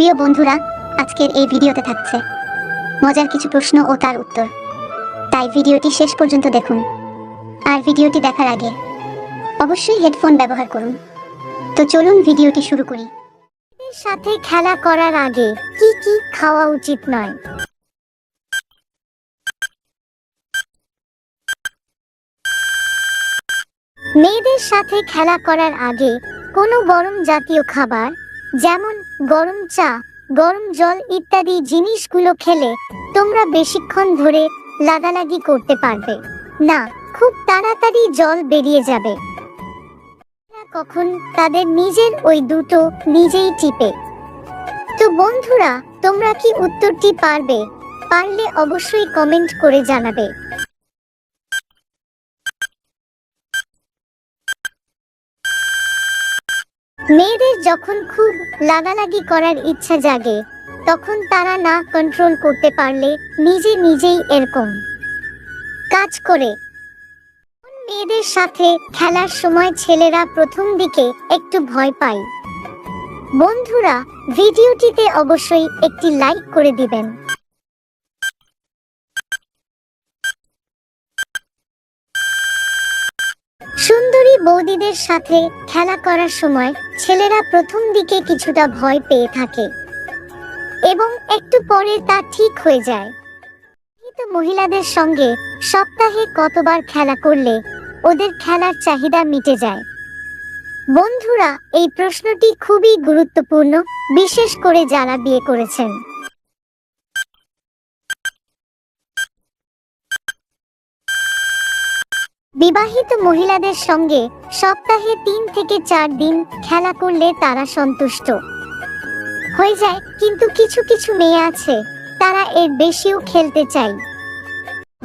প্রিয় বন্ধুরা, আজকের এই ভিডিওতে থাকছে মজার কিছু প্রশ্ন ও তার উত্তর। তাই ভিডিওটি শেষ পর্যন্ত দেখুন। আর ভিডিওটি দেখার আগে অবশ্যই হেডফোন ব্যবহার করুন। তো চলুন ভিডিওটি শুরু করি। মেয়েদের সাথে খেলা করার আগে কি কি খাওয়া উচিত নয়? মেয়েদের সাথে খেলা করার আগে কোনো গরম জাতীয় খাবার যেমন গরম চা, গরম জল ইত্যাদি জিনিসগুলো খেলে তোমরা বেশিক্ষণ ধরে লাগালাগি করতে পারবে না, খুব তাড়াতাড়ি জল বেরিয়ে যাবে। কখন তাদের নিজের ওই দুটো নিজেই টিপে। তো বন্ধুরা, তোমরা কি উত্তরটি পারবে? পারলে অবশ্যই কমেন্ট করে জানাবে। মেয়েদের যখন খুব লাগালাগি করার ইচ্ছা জাগে, তখন তারা না কন্ট্রোল করতে পারলে নিজেই এরকম কাজ করে। মেয়েদের সাথে খেলার সময় ছেলেরা প্রথম দিকে একটু ভয় পায়। বন্ধুরা, ভিডিওটিতে অবশ্যই একটি লাইক করে দিবেন। সুন্দরী বৌদিদের সাথে খেলা করার সময় ছেলেরা প্রথম দিকে কিছুটা ভয় পেয়ে থাকে এবং একটু পরে তা ঠিক হয়ে যায়। কিন্তু মহিলাদের সঙ্গে সপ্তাহে কতবার খেলা করলে ওদের খেলার চাহিদা মিটে যায়? বন্ধুরা, এই প্রশ্নটি খুবই গুরুত্বপূর্ণ, বিশেষ করে যারা বিয়ে করেছেন। বিবাহিত মহিলাদের সঙ্গে সপ্তাহে 3 থেকে 4 দিন খেলা করলে তারা সন্তুষ্ট হয়ে যায়, কিন্তু কিছু কিছু মেয়ে আছে তারা এর বেশিও খেলতে চায়।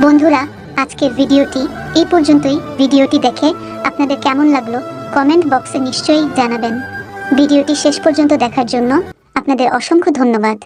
বন্ধুরা, আজকের ভিডিওটি এই পর্যন্তই। ভিডিওটি দেখে আপনাদের কেমন লাগলো কমেন্ট বক্সে নিশ্চয়ই জানাবেন। ভিডিওটি শেষ পর্যন্ত দেখার জন্য আপনাদের অসংখ্য ধন্যবাদ।